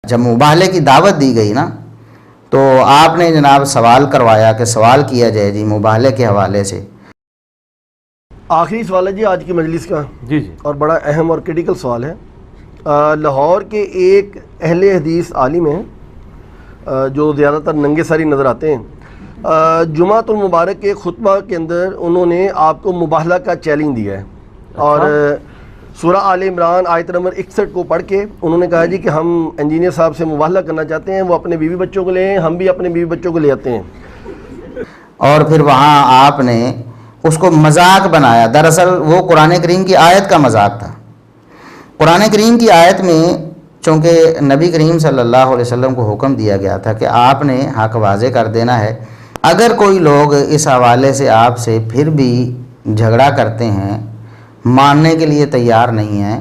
جب مباہلے کی دعوت دی گئی نا تو آپ نے جناب سوال کروایا کہ سوال کیا جائے جی مباہلے کے حوالے سے۔ آخری سوال ہے جی آج کی مجلس کا، جی اور بڑا اہم اور کریٹیکل سوال ہے۔ لاہور کے ایک اہل حدیث عالم ہیں جو زیادہ تر ننگے ساری نظر آتے ہیں، جمعۃ المبارک کے خطبہ کے اندر انہوں نے آپ کو مباہلہ کا چیلنج دیا ہے، اور سورہ آل عمران آیت نمبر 61 کو پڑھ کے انہوں نے کہا جی کہ ہم انجینئر صاحب سے مباہلہ کرنا چاہتے ہیں، وہ اپنے بیوی بچوں کو لے ہیں، ہم بھی اپنے بیوی بچوں کو لے آتے ہیں۔ اور پھر وہاں آپ نے اس کو مذاق بنایا، دراصل وہ قرآن کریم کی آیت کا مذاق تھا۔ قرآن کریم کی آیت میں چونکہ نبی کریم صلی اللہ علیہ وسلم کو حکم دیا گیا تھا کہ آپ نے حق واضح کر دینا ہے، اگر کوئی لوگ اس حوالے سے آپ سے پھر بھی جھگڑا کرتے ہیں، ماننے کے لیے تیار نہیں ہیں،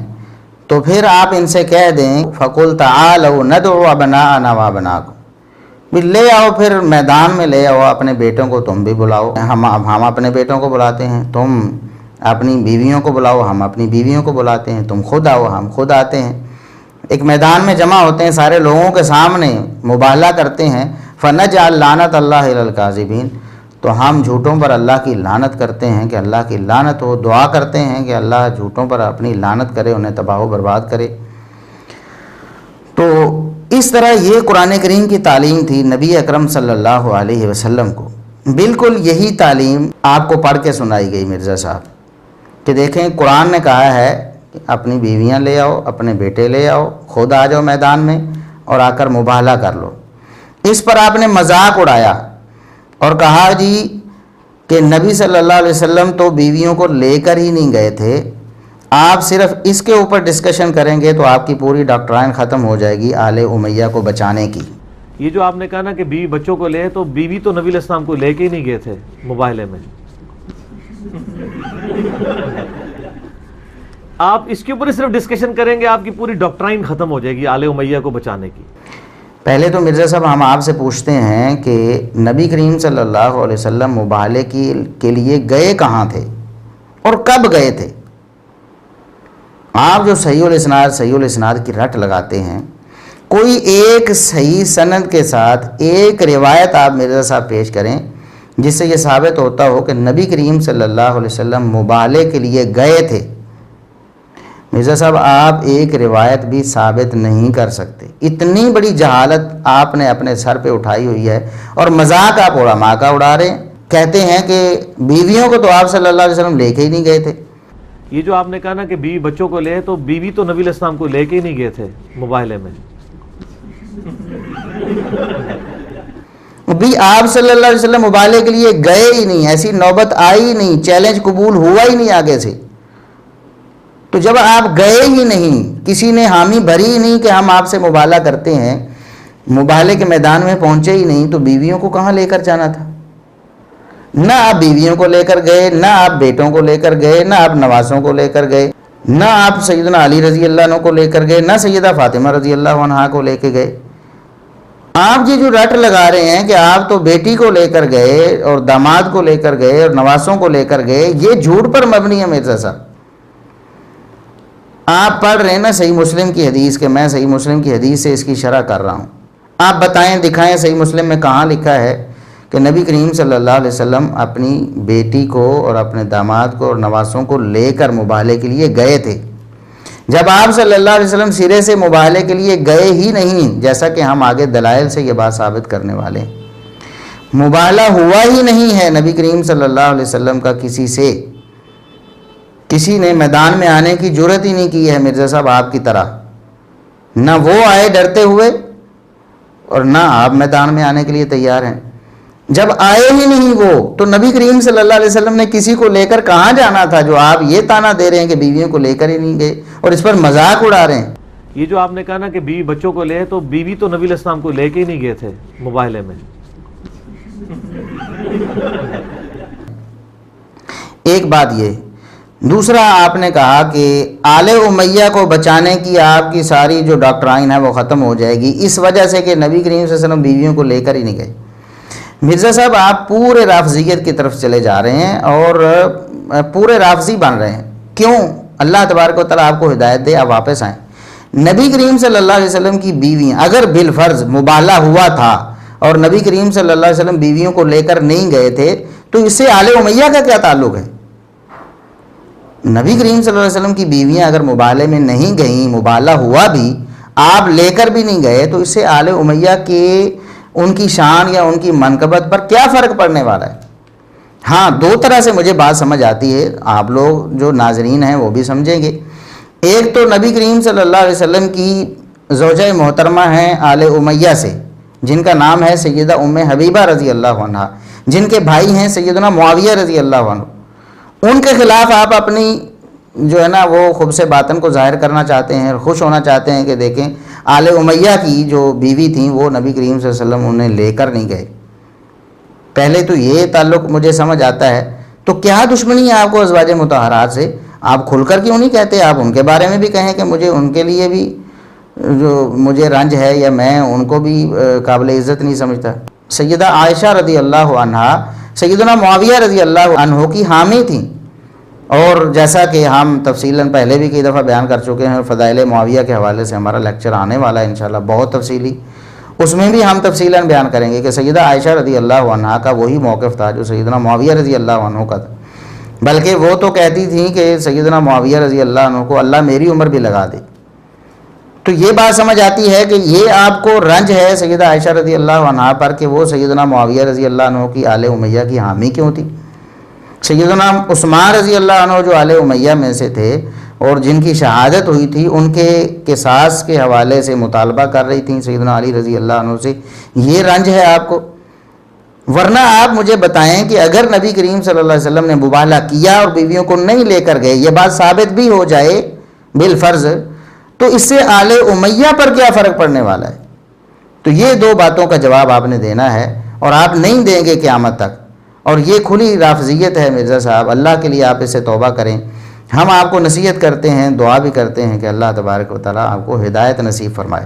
تو پھر آپ ان سے کہہ دیں فَقُلْ تَعَالَوْا نَدْعُ أَبْنَاءَنَا وَأَبْنَاءَكُمْ، بھی لے آؤ، پھر میدان میں لے آؤ اپنے بیٹوں کو، تم بھی بلاؤ، ہم اپنے بیٹوں کو بلاتے ہیں، تم اپنی بیویوں کو بلاؤ، ہم اپنی بیویوں کو بلاتے ہیں، تم خود آؤ، ہم خود آتے ہیں، ایک میدان میں جمع ہوتے ہیں، سارے لوگوں کے سامنے مباہلہ کرتے ہیں۔ فَنَجْعَلْ لَعْنَتَ اللَّهِ عَلَى الْكَاذِبِينَ، تو ہم جھوٹوں پر اللہ کی لعنت کرتے ہیں کہ اللہ کی لعنت ہو، دعا کرتے ہیں کہ اللہ جھوٹوں پر اپنی لعنت کرے، انہیں تباہ و برباد کرے۔ تو اس طرح یہ قرآن کریم کی تعلیم تھی نبی اکرم صلی اللہ علیہ وسلم کو۔ بالکل یہی تعلیم آپ کو پڑھ کے سنائی گئی مرزا صاحب کہ دیکھیں قرآن نے کہا ہے کہ اپنی بیویاں لے آؤ، اپنے بیٹے لے آؤ، خود آ جاؤ میدان میں اور آ کر مباہلہ کر لو۔ اس پر آپ نے مذاق اڑایا اور کہا جی کہ نبی صلی اللہ علیہ وسلم تو بیویوں کو لے کر ہی نہیں گئے تھے، آپ صرف اس کے اوپر ڈسکشن کریں گے تو آپ کی پوری ڈاکٹرائن ختم ہو جائے گی آل امیہ کو بچانے کی۔ یہ جو آپ نے کہا نا کہ بیوی بچوں کو لے، تو بیوی تو نبی علیہ السلام کو لے کے ہی نہیں گئے تھے مباہلے میں۔ آپ اس کے اوپر صرف ڈسکشن کریں گے، آپ کی پوری ڈاکٹرائن ختم ہو جائے گی آل امیہ کو بچانے کی۔ پہلے تو مرزا صاحب ہم آپ سے پوچھتے ہیں کہ نبی کریم صلی اللہ علیہ وسلم مباہلے کے لیے گئے کہاں تھے اور کب گئے تھے؟ آپ جو صحیح الاسناد کی رٹ لگاتے ہیں، کوئی ایک صحیح سند کے ساتھ ایک روایت آپ مرزا صاحب پیش کریں جس سے یہ ثابت ہوتا ہو کہ نبی کریم صلی اللہ علیہ وسلم مباہلے کے لیے گئے تھے۔ مرزا صاحب آپ ایک روایت بھی ثابت نہیں کر سکتے، اتنی بڑی جہالت آپ نے اپنے سر پہ اٹھائی ہوئی ہے، اور مذاق آپ علماء کا اڑا رہے ہیں، کہتے ہیں کہ بیویوں کو تو آپ صلی اللہ علیہ وسلم لے کے ہی نہیں گئے تھے۔ یہ جو آپ نے کہا نا کہ بیوی بچوں کو لے، تو بیوی تو نبی علیہ السلام کو لے کے ہی نہیں گئے تھے مباہلے میں۔ بھی آپ صلی اللہ علیہ وسلم مباہلے کے لیے گئے ہی نہیں، ایسی نوبت آئی ہی نہیں، چیلنج قبول ہوا ہی نہیں آگے سے۔ تو جب آپ گئے ہی نہیں، کسی نے حامی بھری ہی نہیں کہ ہم آپ سے مباہلہ کرتے ہیں، مباہلے کے میدان میں پہنچے ہی نہیں، تو بیویوں کو کہاں لے کر جانا تھا؟ نہ آپ بیویوں کو لے کر گئے، نہ آپ بیٹوں کو لے کر گئے، نہ آپ نواسوں کو لے کر گئے، نہ آپ سیدنا علی رضی اللہ عنہ کو لے کر گئے، نہ سیدہ فاطمہ رضی اللہ عنہا کو لے کے گئے۔ آپ یہ جو رٹ لگا رہے ہیں کہ آپ تو بیٹی کو لے کر گئے اور داماد کو لے کر گئے اور نواسوں کو لے کر گئے، یہ جھوٹ پر مبنی ہے مرزا صاحب۔ آپ پڑھ رہے ہیں نا صحیح مسلم کی حدیث، کہ میں صحیح مسلم کی حدیث سے اس کی شرح کر رہا ہوں، آپ بتائیں دکھائیں صحیح مسلم میں کہاں لکھا ہے کہ نبی کریم صلی اللہ علیہ وسلم اپنی بیٹی کو اور اپنے داماد کو اور نواسوں کو لے کر مباہلے کے لیے گئے تھے، جب آپ صلی اللہ علیہ وسلم سرے سے مباہلے کے لیے گئے ہی نہیں، جیسا کہ ہم آگے دلائل سے یہ بات ثابت کرنے والے ہیں۔ مباہلہ ہوا ہی نہیں ہے نبی کریم صلی اللہ علیہ وسلم کا کسی سے، کسی نے میدان میں آنے کی جرات ہی نہیں کی ہے مرزا صاحب آپ کی طرح، نہ وہ آئے ڈرتے ہوئے اور نہ آپ میدان میں آنے کے لیے تیار ہیں۔ جب آئے ہی نہیں وہ، تو نبی کریم صلی اللہ علیہ وسلم نے کسی کو لے کر کہاں جانا تھا، جو آپ یہ تانا دے رہے ہیں کہ بیویوں کو لے کر ہی نہیں گئے اور اس پر مذاق اڑا رہے ہیں۔ یہ جو آپ نے کہا نا کہ بیوی بچوں کو لے، تو بیوی تو نبی علیہ السلام کو لے کے ہی نہیں گئے تھے مباہلے میں۔ ایک بات یہ، دوسرا آپ نے کہا کہ آل امیہ کو بچانے کی آپ کی ساری جو ڈاکٹرائن ہے وہ ختم ہو جائے گی اس وجہ سے کہ نبی کریم صلی اللہ علیہ وسلم بیویوں کو لے کر ہی نہیں گئے۔ مرزا صاحب آپ پورے رافضیت کی طرف چلے جا رہے ہیں اور پورے رافضی بن رہے ہیں۔ کیوں؟ اللہ تبارک و تعالیٰ آپ کو ہدایت دے، آپ واپس آئیں۔ نبی کریم صلی اللہ علیہ وسلم کی بیویاں اگر بالفرض مبالہ ہوا تھا اور نبی کریم صلی اللہ علیہ وسلم بیویوں کو لے کر نہیں گئے تھے تو اس سے آل امیہ کا کیا تعلق ہے؟ نبی کریم صلی اللہ علیہ وسلم کی بیویاں اگر مبالے میں نہیں گئیں، مبالہ ہوا بھی، آپ لے کر بھی نہیں گئے، تو اس سے آل امیہ کے ان کی شان یا ان کی منقبت پر کیا فرق پڑنے والا ہے؟ ہاں، دو طرح سے مجھے بات سمجھ آتی ہے، آپ لوگ جو ناظرین ہیں وہ بھی سمجھیں گے۔ ایک تو نبی کریم صلی اللہ علیہ وسلم کی زوجہ محترمہ ہیں آل امیہ سے، جن کا نام ہے سیدہ ام حبیبہ رضی اللہ عنہ، جن کے بھائی ہیں سیدنا معاویہ رضی اللہ عنہ۔ ان کے خلاف آپ اپنی جو ہے نا وہ خبث باطن کو ظاہر کرنا چاہتے ہیں، خوش ہونا چاہتے ہیں کہ دیکھیں آل امیہ کی جو بیوی تھیں وہ نبی کریم صلی اللہ علیہ وسلم انہیں لے کر نہیں گئے۔ پہلے تو یہ تعلق مجھے سمجھ آتا ہے، تو کیا دشمنی ہے آپ کو ازواج مطہرات سے؟ آپ کھل کر کیوں نہیں کہتے؟ آپ ان کے بارے میں بھی کہیں کہ مجھے ان کے لیے بھی جو مجھے رنج ہے یا میں ان کو بھی قابل عزت نہیں سمجھتا۔ سیدہ عائشہ رضی اللہ عنہا سیدنا معاویہ رضی اللہ عنہ کی حامی تھیں، اور جیسا کہ ہم تفصیلاً پہلے بھی کئی دفعہ بیان کر چکے ہیں، فضائل معاویہ کے حوالے سے ہمارا لیکچر آنے والا ہے انشاءاللہ بہت تفصیلی، اس میں بھی ہم تفصیلاً بیان کریں گے کہ سیدہ عائشہ رضی اللہ عنہا کا وہی موقف تھا جو سیدنا معاویہ رضی اللہ عنہ کا تھا، بلکہ وہ تو کہتی تھیں کہ سیدنا معاویہ رضی اللہ عنہ کو اللہ میری عمر بھی لگا دے۔ تو یہ بات سمجھ آتی ہے کہ یہ آپ کو رنج ہے سیدہ عائشہ رضی اللہ عنہا پر کہ وہ سیدنا معاویہ رضی اللہ عنہ کی آل امیہ کی حامی کیوں تھی۔ سیدنا عثمان رضی اللہ عنہ جو آل امیہ میں سے تھے اور جن کی شہادت ہوئی تھی، ان کے قصاص کے حوالے سے مطالبہ کر رہی تھیں سیدنا علی رضی اللہ عنہ سے، یہ رنج ہے آپ کو؟ ورنہ آپ مجھے بتائیں کہ اگر نبی کریم صلی اللہ علیہ وسلم نے مبالہ کیا اور بیویوں کو نہیں لے کر گئے، یہ بات ثابت بھی ہو جائے بالفرض، تو اس سے آل امیہ پر کیا فرق پڑنے والا ہے؟ تو یہ دو باتوں کا جواب آپ نے دینا ہے، اور آپ نہیں دیں گے قیامت تک، اور یہ کھلی رافضیت ہے مرزا صاحب۔ اللہ کے لیے آپ اس سے توبہ کریں۔ ہم آپ کو نصیحت کرتے ہیں، دعا بھی کرتے ہیں کہ اللہ تبارک و تعالیٰ آپ کو ہدایت نصیب فرمائے۔